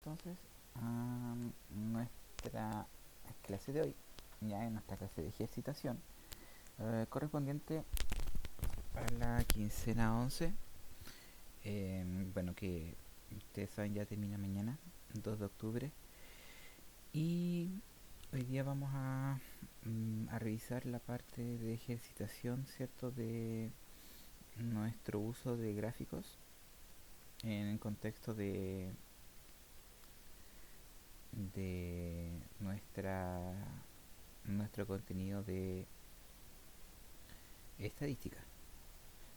entonces a nuestra clase de hoy, ya en nuestra clase de ejercitación, correspondiente a la quincena 11. Bueno, que ustedes saben ya termina mañana, 2 de octubre. Y hoy día vamos a revisar la parte de ejercitación, ¿cierto? De nuestro uso de gráficos en el contexto de nuestro contenido de estadística.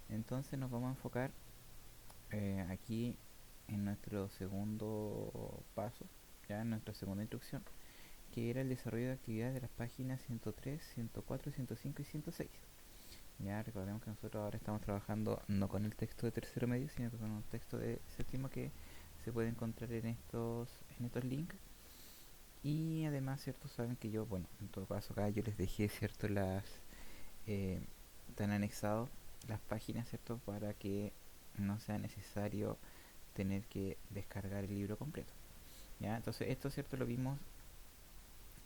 Entonces nos vamos a enfocar aquí en nuestro segundo paso, ya en nuestra segunda instrucción, que era el desarrollo de actividades de las páginas 103, 104, 105 y 106. Ya recordemos que nosotros ahora estamos trabajando no con el texto de tercero medio, sino con un texto de séptimo que se puede encontrar en estos links. Y además, cierto, saben que yo, bueno, en todo caso acá yo les dejé, cierto, eh, tan anexados las páginas, cierto, para que no sea necesario tener que descargar el libro completo. Ya, entonces esto, cierto, lo vimos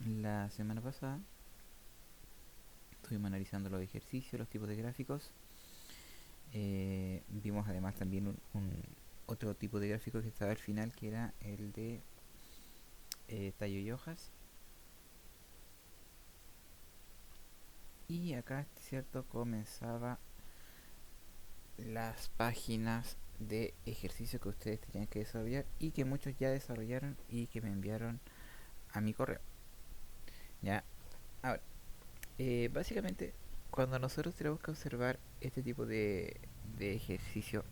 la semana pasada. Estuvimos analizando los ejercicios, los tipos de gráficos. Vimos además también otro tipo de gráfico que estaba al final, que era el de tallo y hojas. Y acá, cierto, comenzaba las páginas de ejercicio que ustedes tenían que desarrollar y que muchos ya desarrollaron y que me enviaron a mi correo. Ya, ahora, básicamente, cuando nosotros tenemos que observar este tipo de ejercicio,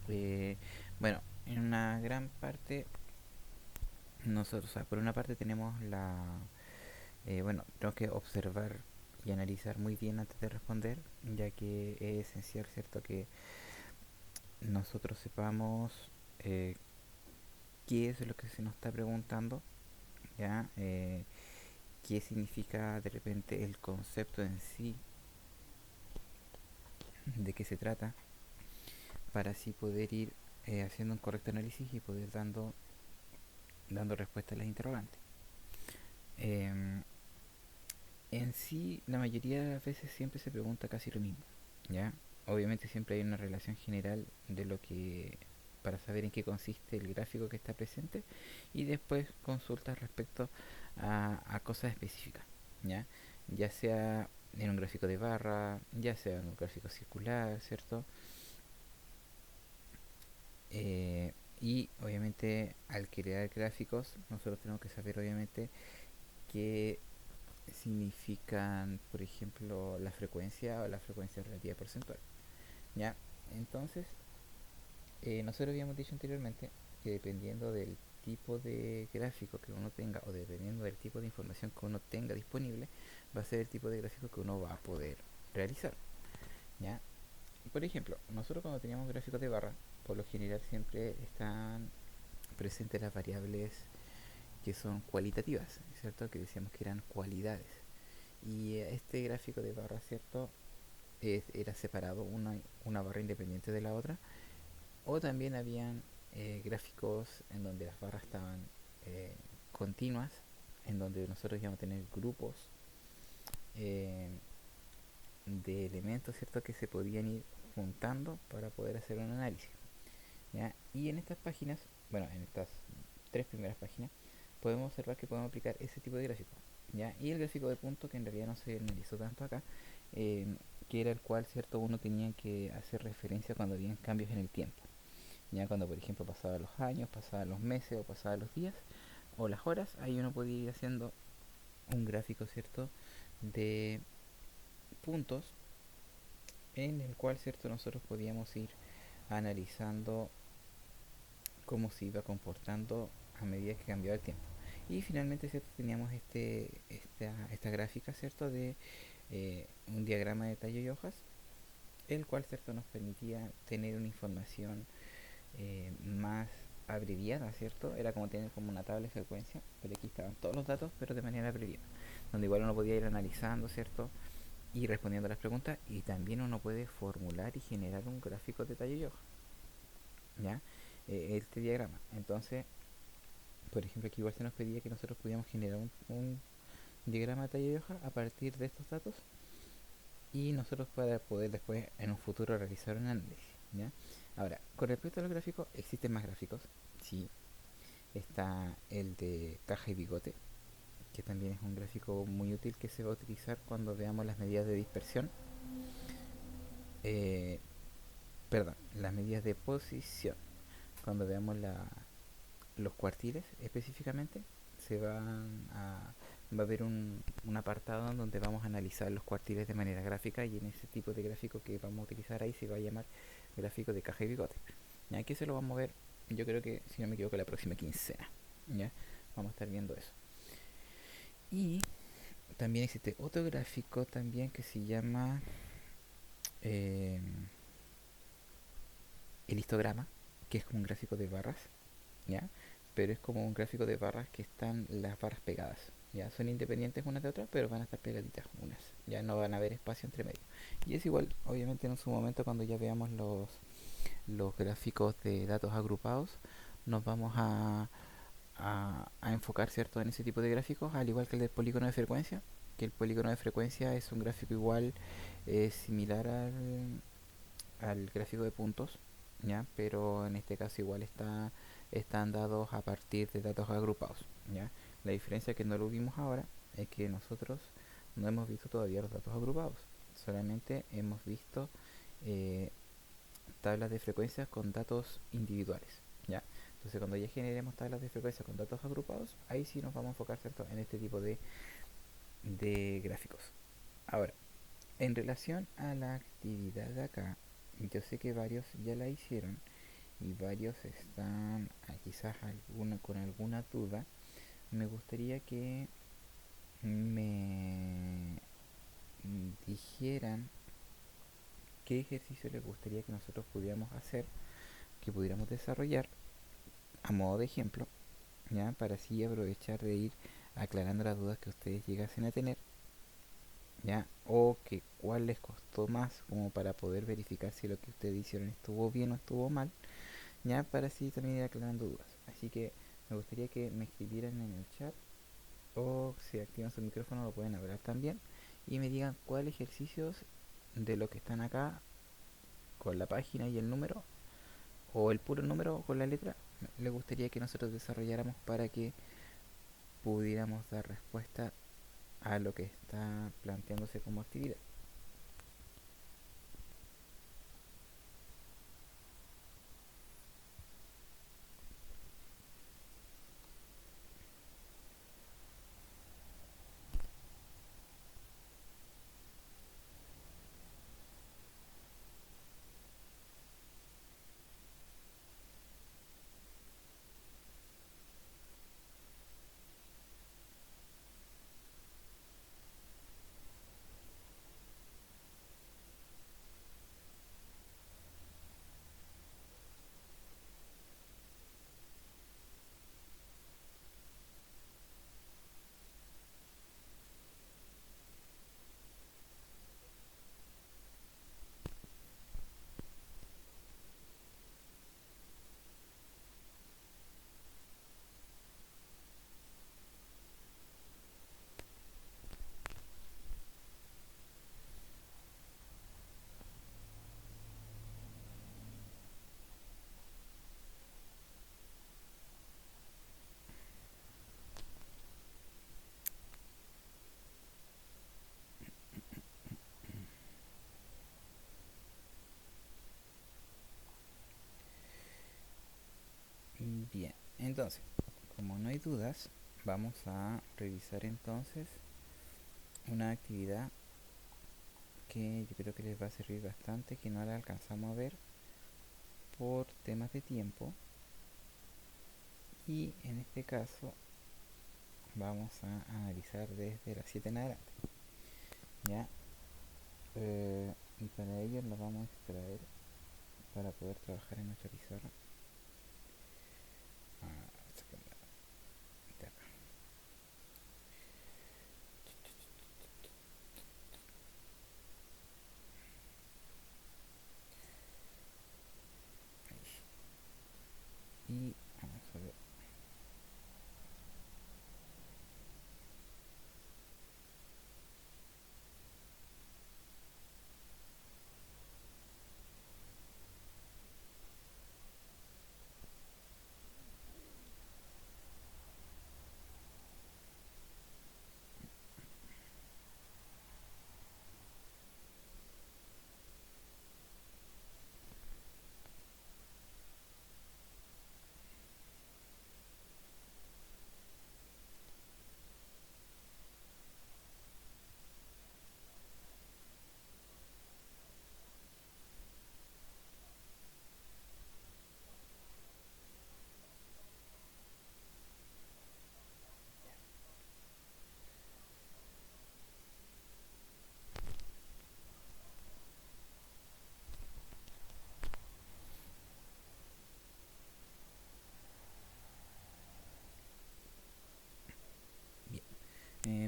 eh, bueno, en una gran parte, nosotros, o sea, por una parte tenemos bueno, tenemos que observar y analizar muy bien antes de responder, ya que es esencial, ¿cierto?, que nosotros sepamos eh, qué es lo que se nos está preguntando, ¿ya? Qué significa de repente el concepto en sí, de qué se trata, para así poder ir haciendo un correcto análisis y poder dando respuesta a las interrogantes. Em, en sí, la mayoría de las veces siempre se pregunta casi lo mismo, ¿ya? Obviamente siempre hay una relación general de lo que para saber en qué consiste el gráfico que está presente y después consultas respecto a cosas específicas, ¿ya? Ya sea en un gráfico de barra, ya sea en un gráfico circular, ¿cierto? Y obviamente al crear gráficos nosotros tenemos que saber obviamente qué significan, por ejemplo, la frecuencia o la frecuencia relativa porcentual, ¿ya? Entonces, nosotros habíamos dicho anteriormente que dependiendo del tipo de gráfico que uno tenga o dependiendo del tipo de información que uno tenga disponible, va a ser el tipo de gráfico que uno va a poder realizar, ¿ya? Por ejemplo, nosotros cuando teníamos gráficos de barra, por lo general siempre están presentes las variables que son cualitativas, ¿cierto? Que decíamos que eran cualidades. Y este gráfico de barra, ¿cierto? Era separado una barra independiente de la otra. O también habían gráficos en donde las barras estaban eh, continuas, en donde nosotros íbamos a tener grupos eh, de elementos, ¿cierto? Que se podían ir juntando para poder hacer un análisis, ¿ya? Y en estas páginas, bueno, en estas tres primeras páginas, podemos observar que podemos aplicar ese tipo de gráfico, ¿ya? Y el gráfico de punto, que en realidad no se analizó tanto acá, eh, que era el cual, ¿cierto?, uno tenía que hacer referencia cuando habían cambios en el tiempo, ya cuando por ejemplo pasaban los años, pasaban los meses o pasaban los días o las horas, ahí uno podía ir haciendo un gráfico, ¿cierto?, de puntos en el cual, ¿cierto?, nosotros podíamos ir analizando cómo se iba comportando a medida que cambiaba el tiempo. Y finalmente, ¿cierto?, teníamos esta gráfica, ¿cierto?, de un diagrama de tallo y hojas, el cual, ¿cierto?, nos permitía tener una información más abreviada, ¿cierto? Era como tener como una tabla de frecuencia, pero aquí estaban todos los datos, pero de manera abreviada, donde igual uno podía ir analizando, ¿cierto? Y respondiendo a las preguntas, y también uno puede formular y generar un gráfico de tallo y hoja, ¿ya? Este diagrama. Entonces, Por ejemplo, aquí igual se nos pedía que nosotros pudiéramos generar un diagrama de talla de hoja a partir de estos datos y nosotros para poder después en un futuro realizar un análisis, ¿ya? Ahora, con respecto a los gráficos, existen más gráficos, sí. Está el de caja y bigote, que también es un gráfico muy útil que se va a utilizar cuando veamos las medidas de dispersión, eh, perdón, las medidas de posición, cuando veamos los cuartiles específicamente, se van a, va a haber un apartado en donde vamos a analizar los cuartiles de manera gráfica y en ese tipo de gráfico que vamos a utilizar ahí se va a llamar gráfico de caja y bigote. Y aquí se lo vamos a ver, yo creo que si no me equivoco, la próxima quincena. ¿Ya? Vamos a estar viendo eso. Y también existe otro gráfico también que se llama eh, el histograma, que es como un gráfico de barras, ¿ya? Pero es como un gráfico de barras que están las barras pegadas, ¿ya? Son independientes unas de otras, pero van a estar pegaditas unas, ya no van a haber espacio entre medio. Y es igual, obviamente en su momento cuando ya veamos los gráficos de datos agrupados, nos vamos a enfocar, ¿cierto?, en ese tipo de gráficos, al igual que el del polígono de frecuencia, que el polígono de frecuencia es un gráfico igual similar al gráfico de puntos, ¿ya? Pero en este caso igual están dados a partir de datos agrupados, ¿ya? La diferencia que no lo vimos ahora es que nosotros no hemos visto todavía los datos agrupados, solamente hemos visto eh, tablas de frecuencias con datos individuales, ¿ya? Entonces cuando ya generemos tablas de frecuencia con datos agrupados, ahí sí nos vamos a enfocar, ¿cierto?, en este tipo de gráficos. Ahora, en relación a la actividad de acá, yo sé que varios ya la hicieron y varios están quizás con alguna duda. Me gustaría que me dijeran qué ejercicio les gustaría que nosotros pudiéramos hacer, que pudiéramos desarrollar a modo de ejemplo, ¿ya? Para así aprovechar de ir aclarando las dudas que ustedes llegasen a tener, ¿ya? O que cuál les costó más como para poder verificar si lo que ustedes hicieron estuvo bien o estuvo mal, ¿ya? Para así también ir aclarando dudas. Así que me gustaría que me escribieran en el chat o si activan su micrófono lo pueden hablar también y me digan cuáles ejercicios de lo que están acá con la página y el número o el puro número con la letra les gustaría que nosotros desarrolláramos para que pudiéramos dar respuesta a lo que está planteándose como actividad. Bien, entonces, como no hay dudas, vamos a revisar entonces una actividad que yo creo que les va a servir bastante, que no la alcanzamos a ver por temas de tiempo. Y en este caso vamos a analizar desde las 7 en adelante. ¿Ya? Y para ello lo vamos a extraer para poder trabajar en nuestra pizarra. De acá. Y vamos a ver.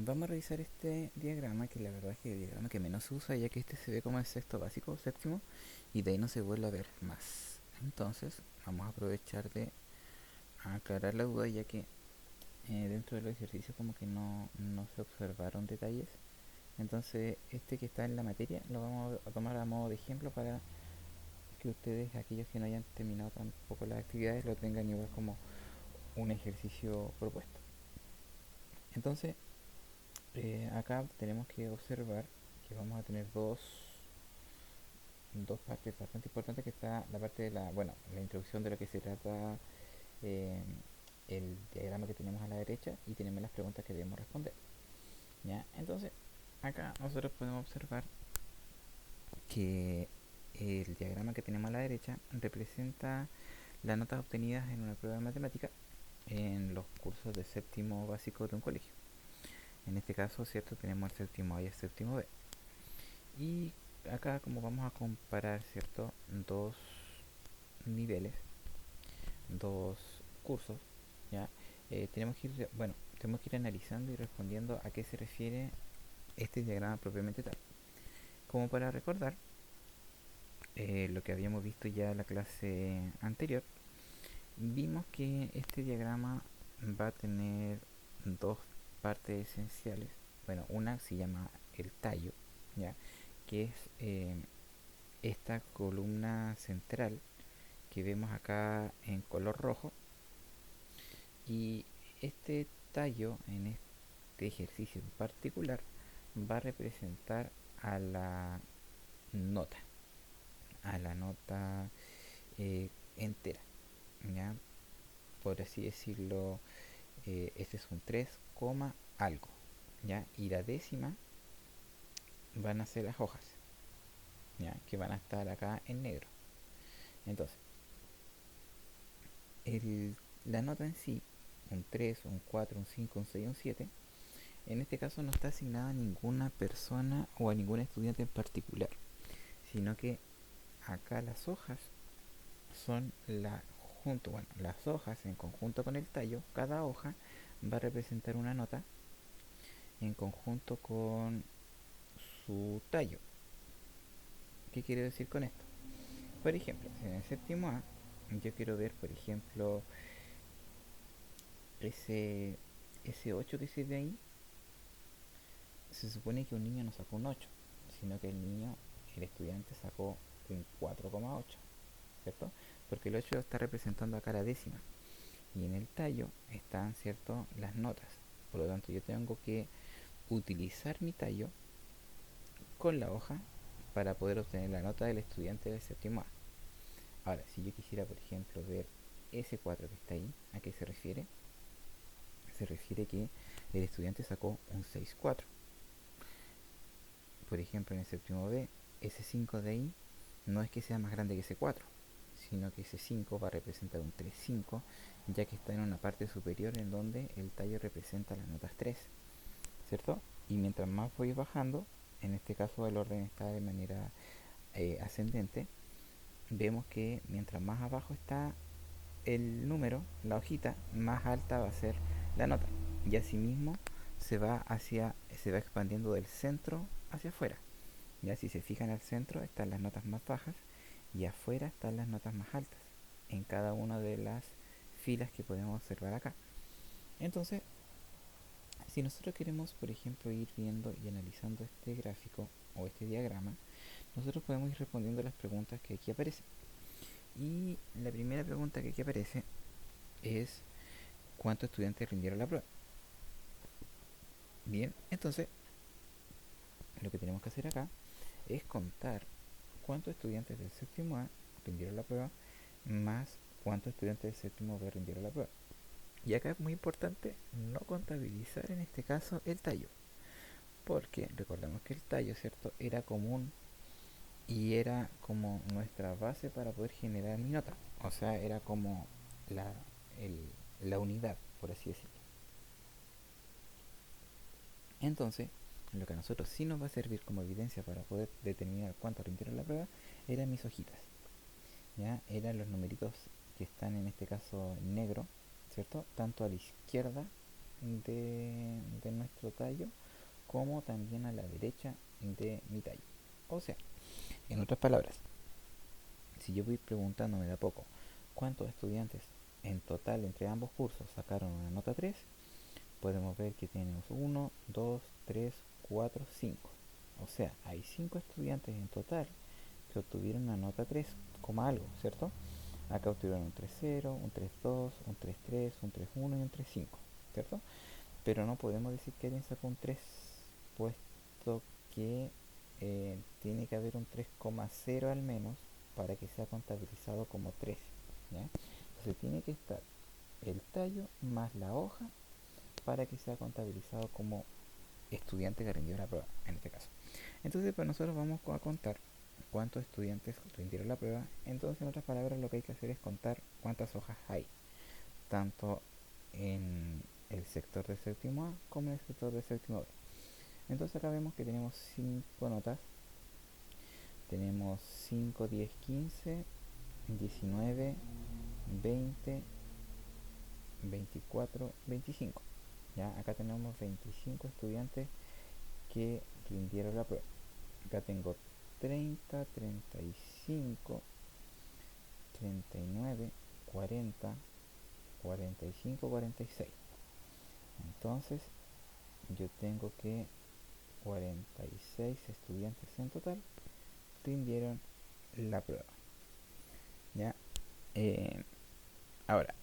Vamos a revisar este diagrama, que la verdad es que es el diagrama que menos se usa, ya que este se ve como el sexto básico o séptimo, y de ahí no se vuelve a ver más. Entonces, vamos a aprovechar de aclarar la duda, ya que dentro del ejercicio como que no se observaron detalles. Entonces, este que está en la materia lo vamos a tomar a modo de ejemplo para que ustedes, aquellos que no hayan terminado tampoco las actividades, lo tengan igual como un ejercicio propuesto. Entonces, acá tenemos que observar que vamos a tener dos partes bastante importantes, que está la parte de la introducción de lo que se trata, eh, el diagrama que tenemos a la derecha, y tenemos las preguntas que debemos responder. ¿Ya? Entonces, acá nosotros podemos observar que el diagrama que tenemos a la derecha representa las notas obtenidas en una prueba de matemática en los cursos de séptimo básico de un colegio. En este caso, ¿cierto? Tenemos el séptimo A y el séptimo B. Y acá, como vamos a comparar, ¿cierto? Dos niveles, dos cursos, ¿ya? Tenemos que ir analizando y respondiendo a qué se refiere este diagrama propiamente tal. Como para recordar lo que habíamos visto ya en la clase anterior, vimos que este diagrama va a tener dos partes esenciales. Bueno, una se llama el tallo, ¿ya? Que es esta columna central que vemos acá en color rojo, y este tallo en este ejercicio en particular va a representar a nota a la nota entera, ¿ya? Por así decirlo, este es un 3, algo, ¿ya? Y la décima van a ser las hojas, ¿ya? Que van a estar acá en negro. Entonces, la nota en sí, un 3, un 4, un 5, un 6, un 7, en este caso no está asignada a ninguna persona o a ningún estudiante en particular, sino que acá las hojas son las hojas en conjunto con el tallo. Cada hoja va a representar una nota en conjunto con su tallo. ¿Qué quiero decir con esto? Por ejemplo, si en el séptimo A yo quiero ver, por ejemplo, ese, ese 8 que se ve ahí, se supone que un niño no sacó un 8, sino que el estudiante sacó un 4,8, ¿cierto? Porque el 8 está representando acá la décima, y en el tallo están, ¿cierto?, las notas. Por lo tanto, yo tengo que utilizar mi tallo con la hoja para poder obtener la nota del estudiante del séptimo A. Ahora, si yo quisiera, por ejemplo, ver ese 4 que está ahí, ¿a qué se refiere? Se refiere que el estudiante sacó un 6,4. Por ejemplo, en el séptimo B, ese 5 de ahí no es que sea más grande que ese 4, sino que ese 5 va a representar un 3,5, ya que está en una parte superior en donde el tallo representa las notas 3, ¿cierto? Y mientras más voy bajando, en este caso el orden está de manera ascendente, vemos que mientras más abajo está el número, la hojita, más alta va a ser la nota. Y asimismo se va expandiendo del centro hacia afuera. Ya si se fijan, al centro están las notas más bajas y afuera están las notas más altas en cada una de las filas que podemos observar acá. Entonces, si nosotros queremos, por ejemplo, ir viendo y analizando este gráfico o este diagrama, nosotros podemos ir respondiendo las preguntas que aquí aparecen. Y la primera pregunta que aquí aparece es: ¿cuántos estudiantes rindieron la prueba? Bien, entonces lo que tenemos que hacer acá es contar cuántos estudiantes del séptimo A rindieron la prueba más cuántos estudiantes del séptimo B rindieron la prueba. Y acá es muy importante no contabilizar en este caso el tallo, porque recordemos que el tallo, ¿cierto?, era común y era como nuestra base para poder generar mi nota. O sea, era como la, la unidad, por así decirlo. Entonces, lo que a nosotros sí nos va a servir como evidencia para poder determinar cuánto rindieron la prueba eran mis hojitas. ¿Ya? Eran los numeritos que están en este caso en negro, ¿cierto? Tanto a la izquierda de nuestro tallo como también a la derecha de mi tallo. O sea, en otras palabras, si yo voy preguntándome de a poco cuántos estudiantes en total entre ambos cursos sacaron una nota 3, podemos ver que tenemos 1, 2, 3, 4, 5. O sea, hay 5 estudiantes en total que obtuvieron una nota 3, algo, ¿cierto? Acá obtuvieron un 3.0, un 3.2, un 3.3, un 3.1 y un 3.5, ¿cierto? Pero no podemos decir que alguien sacó un 3, puesto que tiene que haber un 3,0 al menos para que sea contabilizado como 3, ¿ya? Entonces tiene que estar el tallo más la hoja para que sea contabilizado como estudiante que rindió la prueba, en este caso. Entonces, pues nosotros vamos a contar cuántos estudiantes rindieron la prueba. Entonces, en otras palabras, lo que hay que hacer es contar cuántas hojas hay, tanto en el sector del séptimo A como en el sector del séptimo B. Entonces acá vemos que tenemos 5 notas. Tenemos 5, 10, 15, 19, 20, 24, 25. Ya, acá tenemos 25 estudiantes que rindieron la prueba. Acá tengo 30, 35, 39, 40, 45, 46. Entonces yo tengo que 46 estudiantes en total rindieron la prueba. ¿Ya? Eh, Ahora,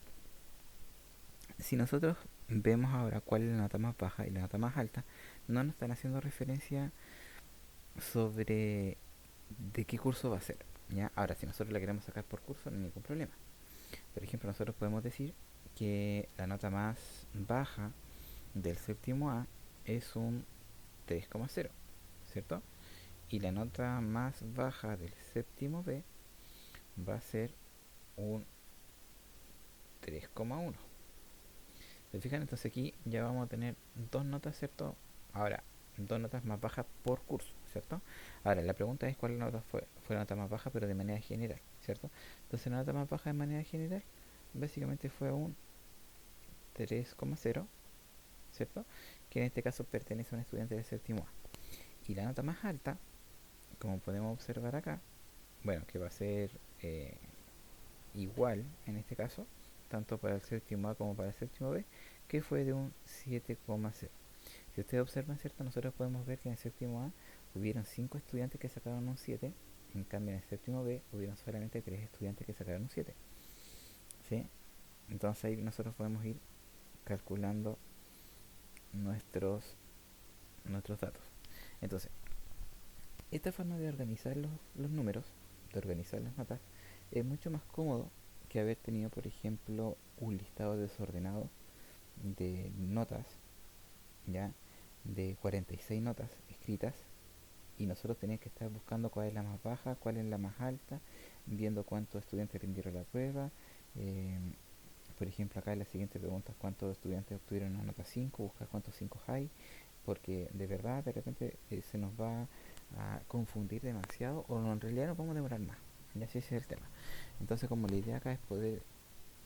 si nosotros vemos ahora cuál es la nota más baja y la nota más alta, no nos están haciendo referencia sobre de qué curso va a ser. ¿Ya? Ahora, si nosotros la queremos sacar por curso, no hay ningún problema. Por ejemplo, nosotros podemos decir que la nota más baja del séptimo A es un 3,0, ¿cierto? Y la nota más baja del séptimo B va a ser un 3,1. ¿Se fijan? Entonces aquí ya vamos a tener dos notas, ¿cierto? Ahora, dos notas más bajas por curso, ¿cierto? Ahora, la pregunta es cuál nota fue la nota más baja, pero de manera general, ¿cierto? Entonces la nota más baja de manera general básicamente fue un 3,0, ¿cierto? Que en este caso pertenece a un estudiante del séptimo A. Y la nota más alta, como podemos observar acá, bueno, que va a ser igual en este caso, tanto para el séptimo A como para el séptimo B, que fue de un 7,0. Si ustedes observan, ¿cierto? Nosotros podemos ver que en el séptimo A hubieron 5 estudiantes que sacaron un 7, en cambio en el séptimo B hubieron solamente 3 estudiantes que sacaron un 7, ¿sí? Entonces ahí nosotros podemos ir calculando nuestros, nuestros datos. Entonces, esta forma de organizar los números, de organizar las notas, es mucho más cómodo que haber tenido, por ejemplo, un listado desordenado de notas, ya, de 46 notas escritas, y nosotros teníamos que estar buscando cuál es la más baja, cuál es la más alta, viendo cuántos estudiantes rindieron la prueba. eh, por ejemplo, acá en la siguiente pregunta es cuántos estudiantes obtuvieron una nota 5, buscar cuántos 5 hay, porque de verdad de repente se nos va a confundir demasiado o no, en realidad nos vamos a demorar más. Ya ese es el tema. Entonces, como la idea acá es poder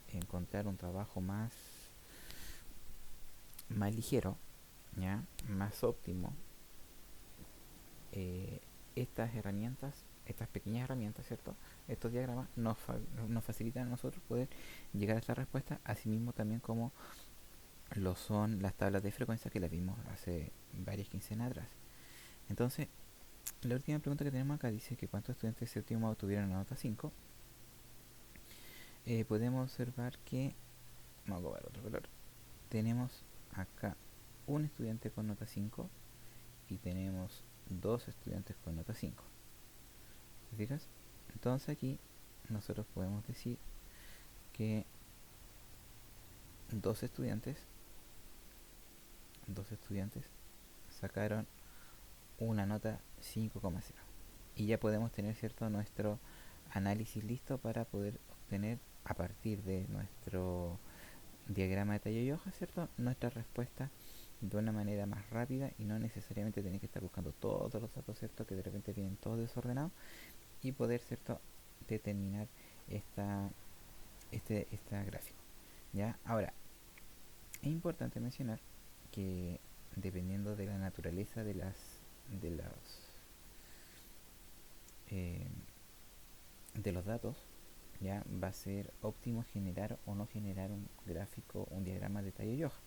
encontrar un trabajo más ligero, ¿ya? Más óptimo, eh, estas herramientas, estas pequeñas herramientas, ¿cierto? Estos diagramas nos facilitan a nosotros poder llegar a esta respuesta, asimismo también como lo son las tablas de frecuencia que las vimos hace varias quincenas atrás. Entonces, la última pregunta que tenemos acá dice que cuántos estudiantes de séptimo obtuvieron la nota 5. Podemos observar que, vamos a copiar otro color, tenemos acá un estudiante con nota 5 y tenemos dos estudiantes con nota 5. ¿Te fijas? Entonces aquí nosotros podemos decir que dos estudiantes, dos estudiantes sacaron una nota 5,0. Y ya podemos tener, ¿cierto?, nuestro análisis listo para poder obtener a partir de nuestro diagrama de tallo y hoja, ¿cierto?, nuestra respuesta de una manera más rápida y no necesariamente tener que estar buscando todos los datos, ¿cierto?, que de repente vienen todos desordenados, y poder, ¿cierto?, determinar esta gráfico. ¿Ya? Ahora, Es importante mencionar que dependiendo de la naturaleza de los eh, de los datos, ya va a ser óptimo generar o no generar un gráfico, un diagrama de tallo y hoja.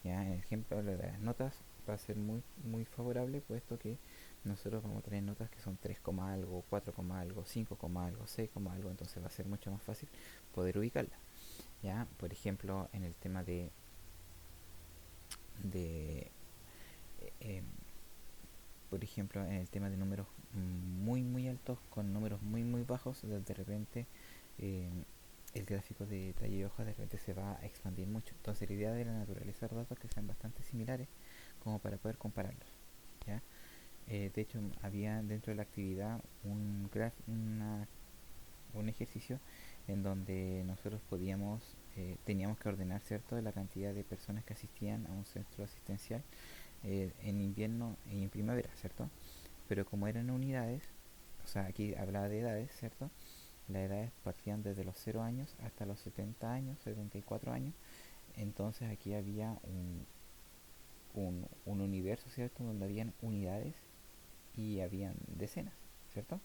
Ya en el ejemplo de las notas va a ser muy favorable, puesto que nosotros vamos a tener notas que son 3, algo, 4, algo, 5, algo, 6, algo, entonces va a ser mucho más fácil poder ubicarla. Ya, por ejemplo, en el tema de eh, por ejemplo, en el tema de números muy altos con números muy bajos, de repente eh, el gráfico de detalle y hoja de repente se va a expandir mucho. Entonces la idea de la naturaleza de datos que sean bastante similares como para poder compararlos. ¿Ya? De hecho, había dentro de la actividad un ejercicio en donde nosotros teníamos que ordenar, ¿cierto?, la cantidad de personas que asistían a un centro asistencial en invierno y en primavera, ¿cierto? Pero como eran unidades, o sea, aquí hablaba de edades, ¿cierto? Las edades partían desde los 0 años hasta los 70 años, 74 años. Entonces aquí había un universo, ¿cierto? Donde habían unidades y habían decenas, ¿cierto?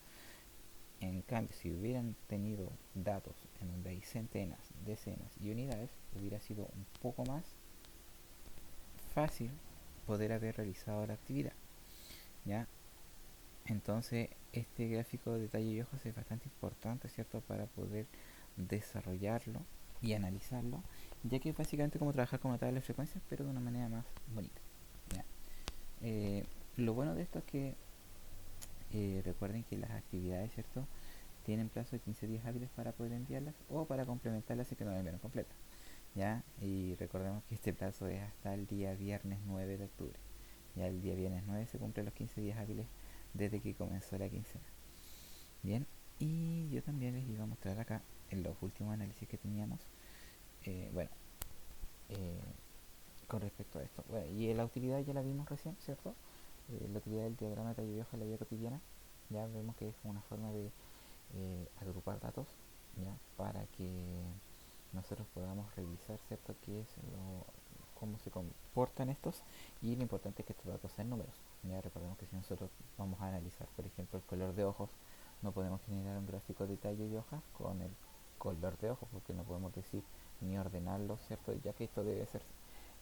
En cambio, si hubieran tenido datos en donde hay centenas, decenas y unidades, hubiera sido un poco más fácil poder haber realizado la actividad, ¿ya? Entonces, este gráfico de detalle y hojas es bastante importante, ¿cierto? Para poder desarrollarlo y analizarlo, ya que es básicamente como trabajar con una tabla de frecuencias, pero de una manera más bonita. ¿Ya? Lo bueno de esto es que recuerden que las actividades, ¿cierto?, tienen plazo de 15 días hábiles para poder enviarlas o para complementarlas si que no la enviaron completa. ¿Ya? Y recordemos que este plazo es hasta el día viernes 9 de octubre. Ya el día viernes 9 se cumplen los 15 días hábiles desde que comenzó la quincena. Bien, y yo también les iba a mostrar acá en los últimos análisis que teníamos, bueno, eh, con respecto a esto. Bueno, y la utilidad ya la vimos recién, ¿cierto? La utilidad del diagrama de tallo y hoja en la vida cotidiana. Ya vemos que es una forma de agrupar datos, ¿ya? Para que nosotros podamos revisar, ¿cierto?, cómo se comportan estos, y lo importante es que estos datos sean números. Ya recordemos que si nosotros vamos a analizar, por ejemplo, el color de ojos, no podemos generar un gráfico de tallo y hoja con el color de ojos, porque no podemos decir ni ordenarlo, ¿cierto?, ya que esto debe ser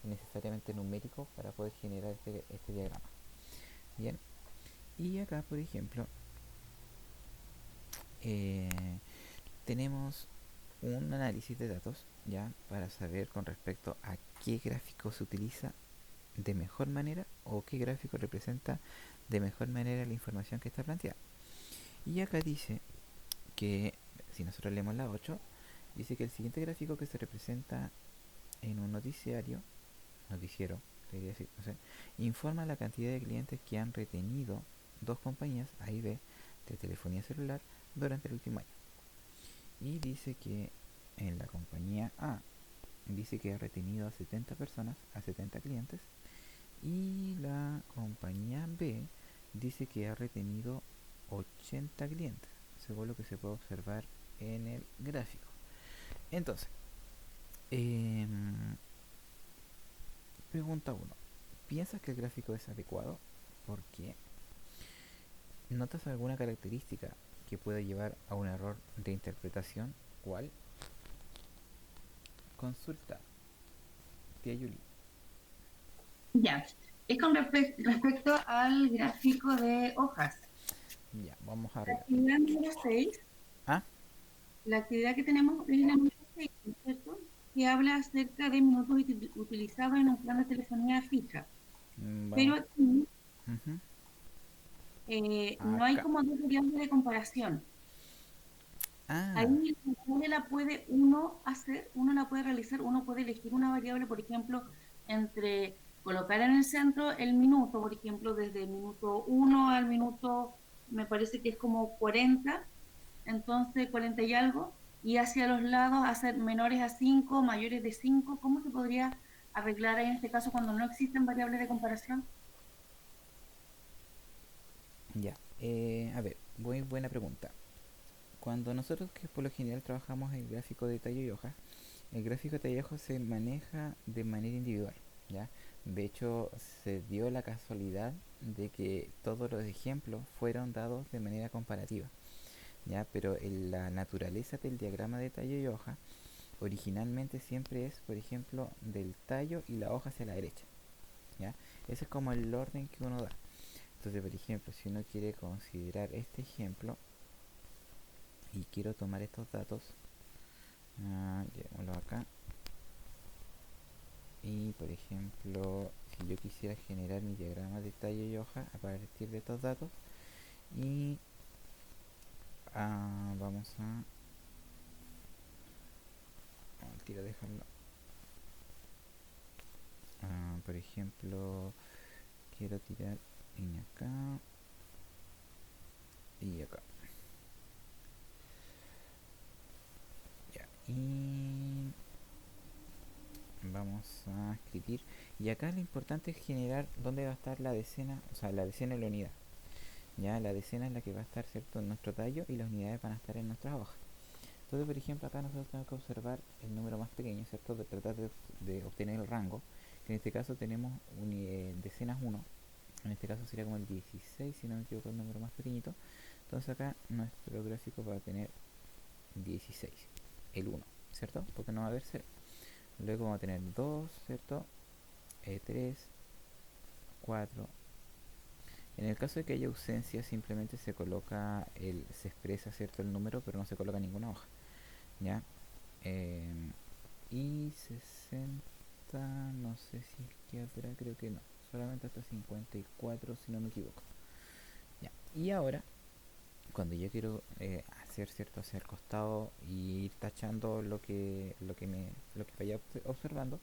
necesariamente numérico para poder generar este diagrama. Bien, y acá, por ejemplo, eh, tenemos un análisis de datos, ya, para saber con respecto a qué gráfico se utiliza de mejor manera o qué gráfico representa de mejor manera la información que está planteada. Y acá dice que, si nosotros leemos la 8, dice que el siguiente gráfico que se representa en un noticiero, debería decir, no sé, informa la cantidad de clientes que han retenido dos compañías A y B de telefonía celular durante el último año. Y dice que en la compañía A dice que ha retenido a 70 personas, a 70 clientes, y la compañía B dice que ha retenido 80 clientes, según lo que se puede observar en el gráfico. Entonces, eh, pregunta 1. ¿Piensas que el gráfico es adecuado? ¿Por qué? ¿Notas alguna característica que pueda llevar a un error de interpretación? ¿Cuál? Consulta. Tía Yuli. Ya, es con respecto al gráfico de hojas. Ya, vamos a La arreglar. actividad número 6, Ah, la actividad que tenemos es la número 6, ¿cierto? Que habla acerca de minutos utilizados en un plan de telefonía fija. Pero vamos. aquí Uh-huh. no hay Acá. como dos variables de comparación. Ahí Ah, la variable la puede uno hacer, uno la puede realizar, uno puede elegir una variable, por ejemplo, entre colocar en el centro el minuto, por ejemplo, desde el minuto 1 al minuto, me parece que es como 40, entonces 40 y algo, y hacia los lados hacer menores a 5, mayores de 5. ¿Cómo se podría arreglar en este caso cuando no existen variables de comparación? ya. A ver, muy buena pregunta. Cuando nosotros, que por lo general trabajamos en gráfico de tallo y hoja, el gráfico de Tallejo se maneja de manera individual, ¿ya? De hecho, se dio la casualidad de que todos los ejemplos fueron dados de manera comparativa, ¿ya? Pero en la naturaleza del diagrama de tallo y hoja, originalmente siempre es, por ejemplo, del tallo y la hoja hacia la derecha, ¿ya? Ese es como el orden que uno da. Entonces, por ejemplo, si uno quiere considerar este ejemplo y quiero tomar estos datos, llevémoslo acá. Y por ejemplo, si yo quisiera generar mi diagrama de tallo y hoja a partir de estos datos, y vamos a tiro dejarlo. Por ejemplo, quiero tirar en acá y acá. Ya, y vamos a escribir. Y acá lo importante es generar dónde va a estar la decena, o sea, la decena y la unidad. Ya, la decena es la que va a estar, ¿cierto?, en nuestro tallo, y las unidades van a estar en nuestras hojas. Entonces, por ejemplo, acá nosotros tenemos que observar el número más pequeño, ¿cierto? De tratar de obtener el rango, que en este caso tenemos decenas 1, en este caso sería como el 16, si no me equivoco, el número más pequeñito. Entonces acá nuestro gráfico va a tener 16, el 1, ¿cierto? Porque no va a haber 0. Luego vamos a tener 2, ¿cierto? 3, 4. En el caso de que haya ausencia, simplemente se coloca se expresa, ¿cierto?, el número, pero no se coloca ninguna hoja, ¿ya? Eh, y 60, no sé si es que habrá, creo que no, solamente hasta 54 si no me equivoco. Ya. Y ahora, cuando yo quiero hacer, cierto, hacia el costado y ir tachando lo que vaya observando,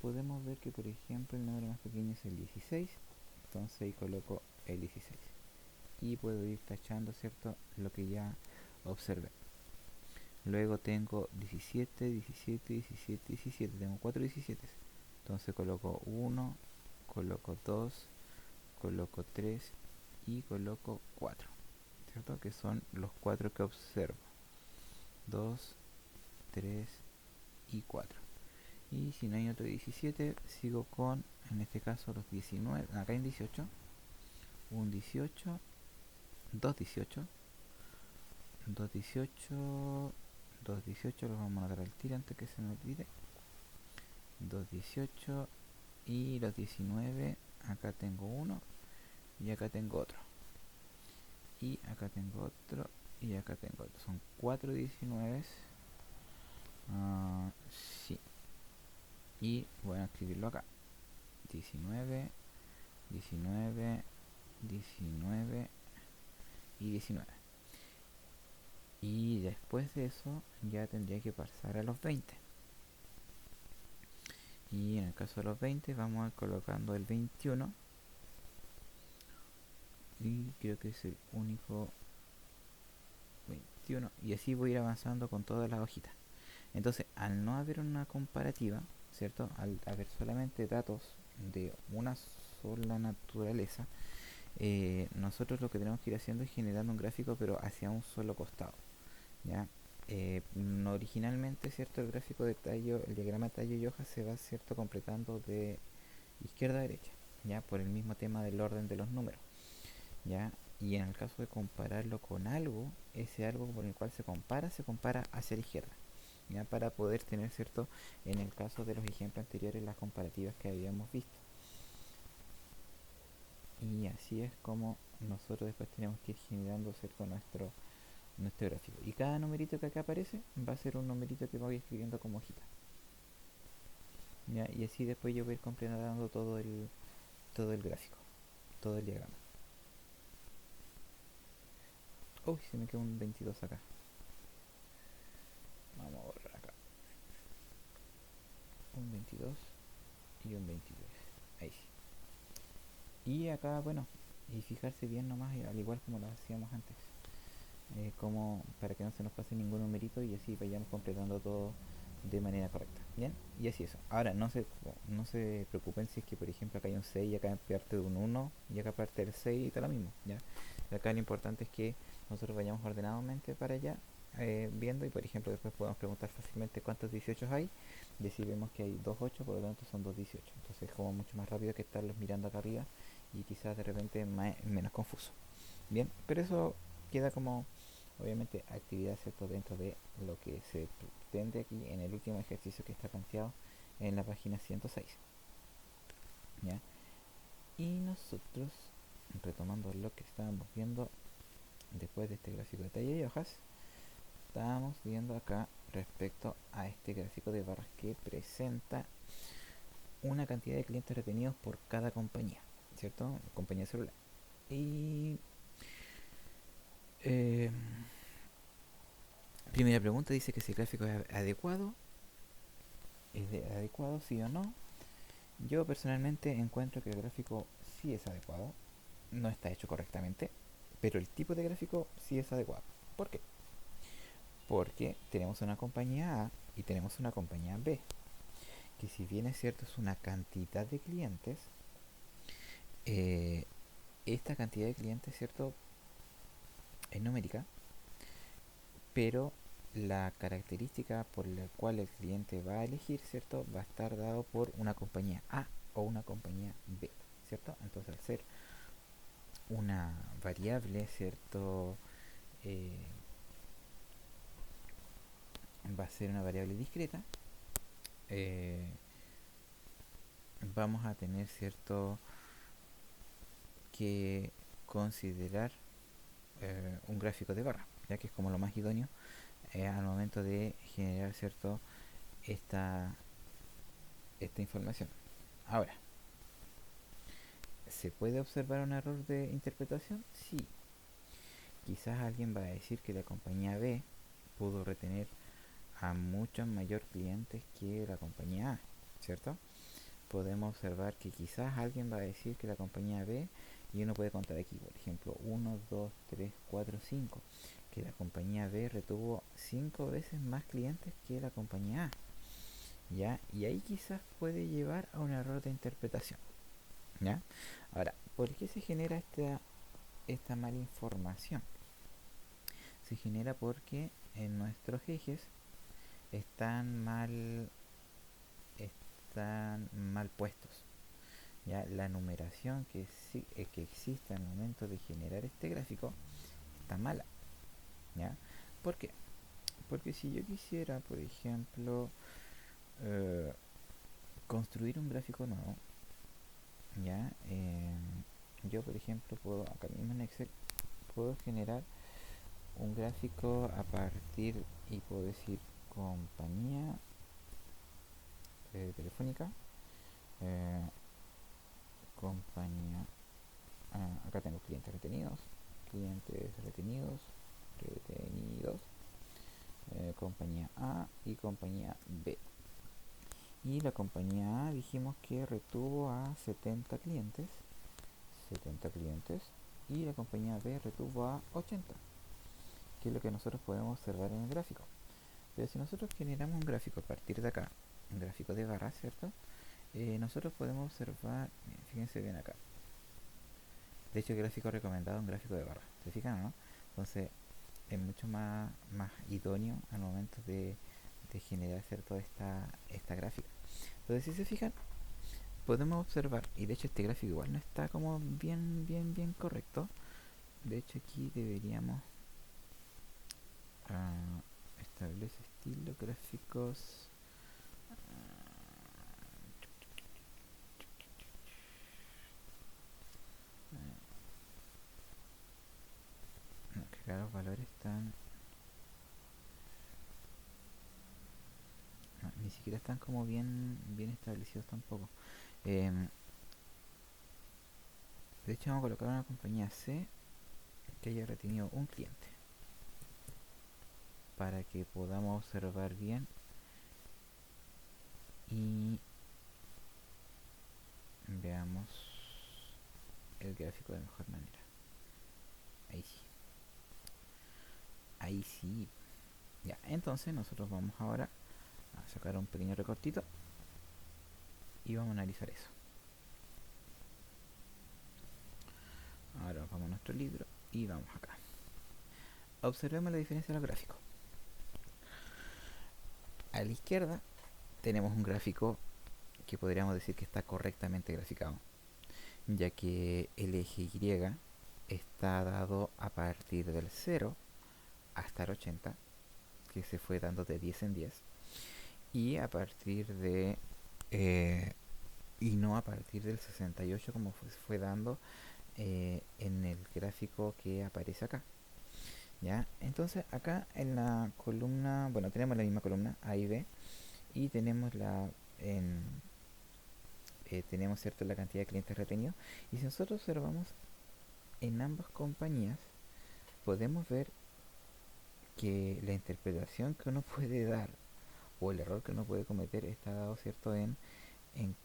podemos ver que, por ejemplo, el número más pequeño es el 16, entonces ahí coloco el 16 y puedo ir tachando, cierto, lo que ya observé. Luego tengo 17, 17, 17, 17. Tengo 4 17. Entonces coloco 1, coloco 2, coloco 3 y coloco 4. ¿Cierto? Que son los 4 que observo. 2, 3 y 4. Y si no hay otro 17, sigo con, en este caso, los 19. Acá hay 18. Un 18, 2 18, 2 18, 2 18. Los vamos a dar al tiro antes que se me olvide. 2 18 y los 19. Acá tengo uno y acá tengo otro. Y acá tengo otro y acá tengo otro. Son 4 19. Sí. Y voy a escribirlo acá. 19, 19, 19 y 19. Y después de eso ya tendría que pasar a los 20. Y en el caso de los 20 vamos a ir colocando el 21. Y creo que es el único 21. Y así voy a ir avanzando con todas las hojitas. Entonces, al no haber una comparativa, ¿cierto? Al haber solamente datos de una sola naturaleza, nosotros lo que tenemos que ir haciendo es generando un gráfico, pero hacia un solo costado, ¿ya? No originalmente, ¿cierto? El gráfico de tallo, el diagrama de tallo y hoja se va, ¿cierto?, completando de izquierda a derecha, ¿ya? Por el mismo tema del orden de los números, ¿ya? Y en el caso de compararlo con algo, ese algo con el cual se compara hacia la izquierda, ¿ya? Para poder tener, ¿cierto?, en el caso de los ejemplos anteriores, las comparativas que habíamos visto. Y así es como nosotros después tenemos que ir generando, ¿cierto?, nuestro gráfico. Y cada numerito que acá aparece va a ser un numerito que voy escribiendo como hojita, ¿ya? Y así después yo voy a ir completando todo el gráfico, todo el diagrama. Uy, se me quedó un 22 acá. Vamos a borrar acá. Un 22 y un 23. Ahí sí. Y acá, bueno, y fijarse bien nomás, al igual como lo hacíamos antes. Como para que no se nos pase ningún numerito y así vayamos completando todo de manera correcta. Bien, y así eso. Ahora, no se preocupen si es que, por ejemplo, acá hay un 6 y acá parte de un 1 y acá parte del 6 y está lo mismo. ¿Ya? Acá lo importante es que nosotros vayamos ordenadamente para allá viendo y por ejemplo después podemos preguntar fácilmente cuántos 18 hay y así vemos que hay dos 8, por lo tanto son dos 18. Entonces es como mucho más rápido que estarlos mirando acá arriba y quizás de repente menos confuso. Bien, pero eso queda como obviamente actividad, ¿cierto?, dentro de lo que se pretende aquí en el último ejercicio que está planteado en la página 106. ¿Ya? Y nosotros, retomando lo que estábamos viendo después de este gráfico de talla y hojas, estábamos viendo acá respecto a este gráfico de barras que presenta una cantidad de clientes retenidos por cada compañía, ¿cierto? Compañía celular. Y eh, primera pregunta dice que si el gráfico es adecuado, adecuado sí o no. Yo personalmente encuentro que el gráfico sí es adecuado, no está hecho correctamente, pero el tipo de gráfico sí es adecuado. ¿Por qué? Porque tenemos una compañía A y tenemos una compañía B, que si bien es cierto es una cantidad de clientes, eh, esta cantidad de clientes, ¿cierto?, es numérica, pero la característica por la cual el cliente va a elegir, ¿cierto?, va a estar dado por una compañía A o una compañía B, ¿cierto? Entonces al ser una variable, ¿cierto?, eh, va a ser una variable discreta, eh, vamos a tener, ¿cierto?, que considerar un gráfico de barra, ya que es como lo más idóneo al momento de generar, ¿cierto?, esta, esta información. Ahora, ¿se puede observar un error de interpretación? Sí. Quizás alguien va a decir que la compañía B pudo retener a muchos mayor clientes que la compañía A, ¿cierto? Podemos observar que quizás alguien va a decir que la compañía B, y uno puede contar aquí, por ejemplo, 1, 2, 3, 4, 5, que la compañía B retuvo 5 veces más clientes que la compañía A, ¿ya? Y ahí quizás puede llevar a un error de interpretación, ¿ya? Ahora, ¿por qué se genera esta mala información? Se genera porque en nuestros ejes están mal puestos. ¿Ya? La numeración que existe al momento de generar este gráfico está mala. ¿Ya? ¿Por qué? Porque si yo quisiera, por ejemplo, eh, construir un gráfico nuevo, ¿ya? Yo, por ejemplo, puedo, acá mismo en Excel, puedo generar un gráfico a partir, y puedo decir compañía telefónica, eh, compañía, acá tengo clientes retenidos, compañía A y compañía B. Y la compañía A dijimos que retuvo a 70 clientes, y la compañía B retuvo a 80, que es lo que nosotros podemos observar en el gráfico. Pero si nosotros generamos un gráfico a partir de acá, un gráfico de barras, ¿cierto? Nosotros podemos observar, fíjense bien acá. De hecho, el gráfico recomendado es un gráfico de barras, ¿se fijan o no? Entonces, es mucho más idóneo al momento de generar, ¿cierto?, esta gráfica. Entonces, si se fijan, podemos observar, y de hecho este gráfico igual no está como bien correcto. De hecho aquí deberíamos establece estilo, gráficos, no, que acá los valores están, no, ni siquiera están como bien establecidos tampoco. De hecho vamos a colocar una compañía C que haya retenido un cliente para que podamos observar bien y veamos el gráfico de mejor manera. Ahí sí. Ahí sí. Ya, entonces nosotros vamos ahora a sacar un pequeño recortito y vamos a analizar eso. Ahora vamos a nuestro libro y vamos acá. Observemos la diferencia de los gráficos. A la izquierda tenemos un gráfico que podríamos decir que está correctamente graficado, ya que el eje Y está dado a partir del 0 hasta el 80, que se fue dando de 10 en 10, y a partir de y no a partir del 68 como fue dando en el gráfico que aparece acá. ¿Ya? Entonces acá en la columna, bueno, tenemos la misma columna A y B, y tenemos en, tenemos cierto la cantidad de clientes retenidos, y si nosotros observamos en ambas compañías podemos ver que la interpretación que uno puede dar o el error que uno puede cometer está dado, cierto, en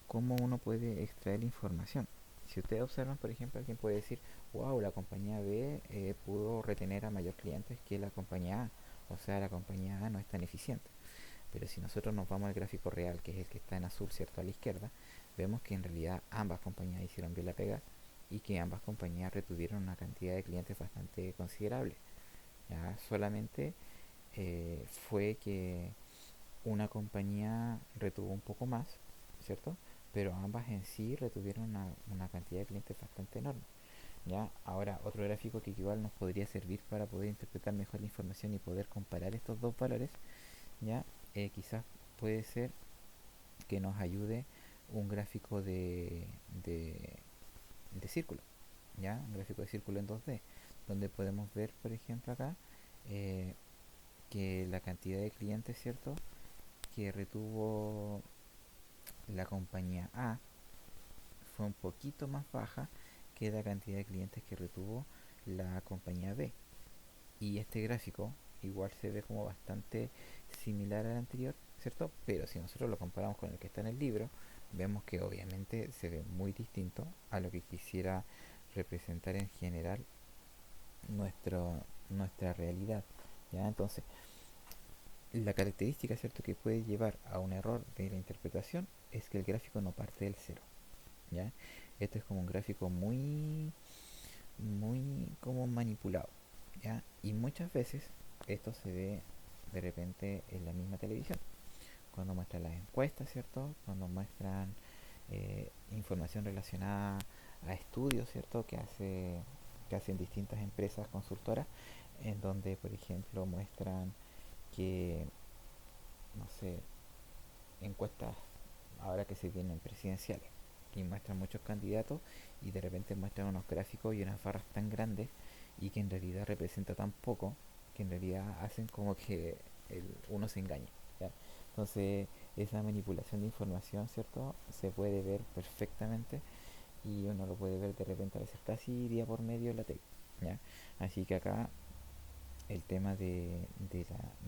cómo uno puede extraer información. Si ustedes observan, por ejemplo, alguien puede decir, wow, la compañía B pudo retener a mayor clientes que la compañía A, o sea, la compañía A no es tan eficiente. Pero si nosotros nos vamos al gráfico real, que es el que está en azul, cierto, a la izquierda, vemos que en realidad ambas compañías hicieron bien la pega y que ambas compañías retuvieron una cantidad de clientes bastante considerable. Ya solamente fue que una compañía retuvo un poco más, ¿cierto? Pero ambas en sí retuvieron una cantidad de clientes bastante enorme. ¿Ya? Ahora, otro gráfico que igual nos podría servir para poder interpretar mejor la información y poder comparar estos dos valores, ¿ya? Quizás puede ser que nos ayude un gráfico de círculo, ¿ya? Un gráfico de círculo en 2D, donde podemos ver, por ejemplo, acá eh, que la cantidad de clientes, ¿cierto?, que retuvo la compañía A fue un poquito más baja que la cantidad de clientes que retuvo la compañía B. Y este gráfico igual se ve como bastante similar al anterior, ¿cierto? Pero si nosotros lo comparamos con el que está en el libro, vemos que obviamente se ve muy distinto a lo que quisiera representar en general nuestra realidad. ¿Ya? Entonces, la característica, ¿cierto?, que puede llevar a un error de la interpretación es que el gráfico no parte del cero. ¿Ya? Esto es como un gráfico muy como manipulado. ¿Ya? Y muchas veces esto se ve de repente en la misma televisión, cuando muestran las encuestas, ¿cierto? Cuando muestran información relacionada a estudios, ¿cierto?, que hacen distintas empresas consultoras, en donde, por ejemplo, muestran que, no sé, encuestas ahora que se vienen presidenciales y muestran muchos candidatos y de repente muestran unos gráficos y unas barras tan grandes y que en realidad representa tan poco que en realidad hacen como que uno se engaña, ¿ya? Entonces esa manipulación de información, ¿cierto?, se puede ver perfectamente y uno lo puede ver de repente a veces casi día por medio en la tele, ¿ya? Así que acá el tema de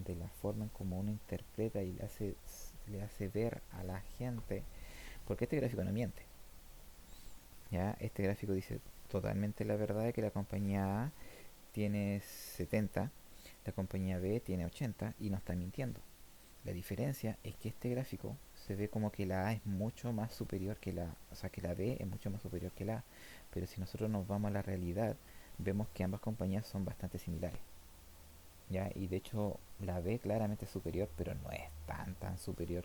la forma en cómo uno interpreta y le hace ver a la gente, porque este gráfico no miente, ¿ya? Este gráfico dice totalmente la verdad de que la compañía A tiene 70, la compañía B tiene 80 y no está mintiendo. La diferencia es que este gráfico se ve como que la A es mucho más superior que la A, o sea que la B es mucho más superior que la A, pero si nosotros nos vamos a la realidad, vemos que ambas compañías son bastante similares. ¿Ya? Y de hecho la B claramente es superior, pero no es tan superior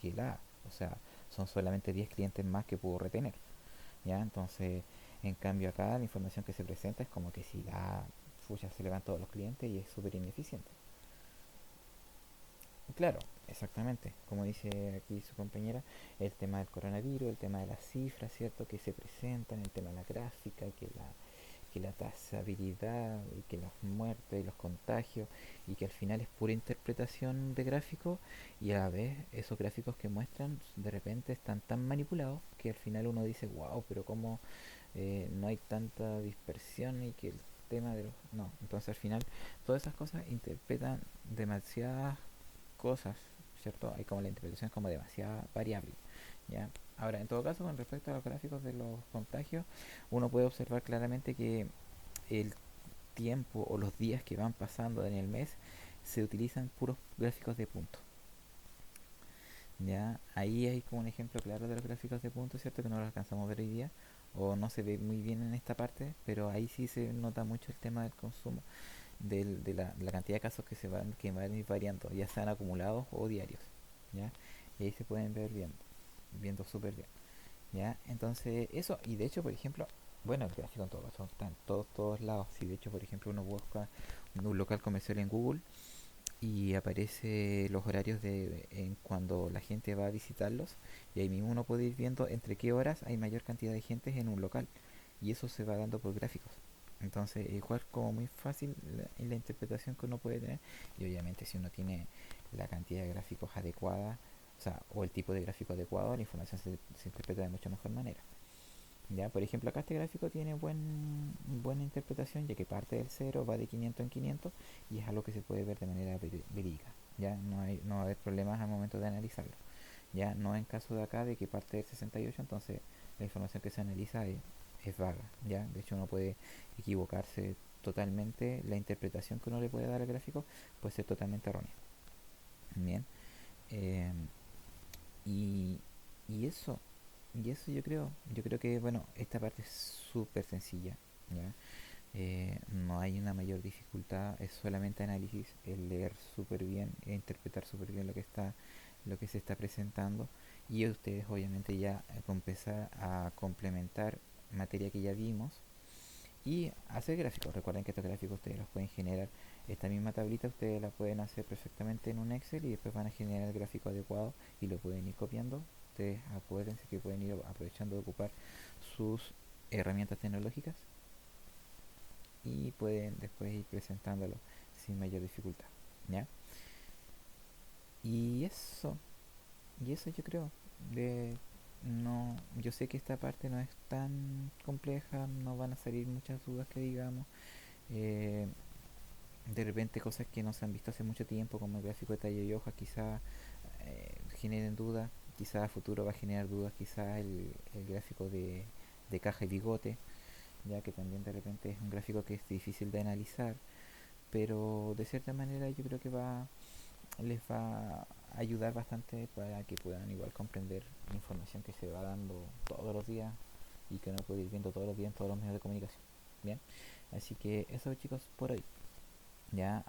que la A. O sea, son solamente 10 clientes más que pudo retener. ¿Ya? Entonces, en cambio acá la información que se presenta es como que si la A fuya se le van todos los clientes y es súper ineficiente. Claro, exactamente, como dice aquí su compañera, el tema del coronavirus, el tema de las cifras, ¿cierto?, que se presentan, el tema de la gráfica, que la trazabilidad y que las muertes y los contagios y que al final es pura interpretación de gráficos y a la vez esos gráficos que muestran de repente están tan manipulados que al final uno dice, wow, pero cómo no hay tanta dispersión y que el tema de los... No, entonces al final todas esas cosas interpretan demasiadas cosas, ¿cierto? Hay como la interpretación es como demasiado variable, ¿ya? Ahora, en todo caso, con respecto a los gráficos de los contagios, uno puede observar claramente que el tiempo o los días que van pasando en el mes se utilizan puros gráficos de puntos. Ya, ahí hay como un ejemplo claro de los gráficos de puntos, ¿cierto? Que no los alcanzamos a ver hoy día, o no se ve muy bien en esta parte, pero ahí sí se nota mucho el tema del consumo. de la cantidad de casos que van a ir variando, ya sean acumulados o diarios, ¿ya? Y ahí se pueden ver viendo súper bien, ¿ya? Entonces, eso, y de hecho, por ejemplo, bueno, el gráfico en todo caso está en todos lados. Si de hecho, por ejemplo, uno busca un local comercial en Google y aparece los horarios en cuando la gente va a visitarlos, y ahí mismo uno puede ir viendo entre qué horas hay mayor cantidad de gente en un local, y eso se va dando por gráficos. Entonces, igual como muy fácil la interpretación que uno puede tener, y obviamente si uno tiene la cantidad de gráficos adecuada, o sea, o el tipo de gráfico adecuado, la información se interpreta de mucha mejor manera. Ya, por ejemplo, acá este gráfico tiene buena interpretación, ya que parte del cero, va de 500 en 500, y es algo que se puede ver de manera verídica. Ya no va a haber problemas al momento de analizarlo. Ya no en caso de acá de que parte del 68, entonces la información que se analiza es vaga. Ya, de hecho uno puede equivocarse totalmente, la interpretación que uno le puede dar al gráfico puede ser totalmente errónea. Bien, eh, y, y eso y eso yo creo que, bueno, esta parte es súper sencilla, ¿ya? No hay una mayor dificultad, es solamente análisis, el leer súper bien e interpretar súper bien lo que se está presentando, y ustedes obviamente ya empezar a complementar materia que ya vimos y hacer gráficos. Recuerden que estos gráficos ustedes los pueden generar, esta misma tablita ustedes la pueden hacer perfectamente en un Excel y después van a generar el gráfico adecuado y lo pueden ir copiando. Ustedes acuérdense que pueden ir aprovechando de ocupar sus herramientas tecnológicas y pueden después ir presentándolo sin mayor dificultad, ¿ya? Y eso, y eso yo creo. De, no, yo sé que esta parte no es tan compleja, no van a salir muchas dudas que digamos. Eh, de repente cosas que no se han visto hace mucho tiempo, como el gráfico de tallo y hoja, quizás generen dudas, quizás a futuro va a generar dudas, quizás el gráfico de caja y bigote, ya que también de repente es un gráfico que es difícil de analizar, pero de cierta manera yo creo que les va a ayudar bastante para que puedan igual comprender la información que se va dando todos los días y que uno puede ir viendo todos los días en todos los medios de comunicación. Bien, así que eso chicos por hoy. Ya,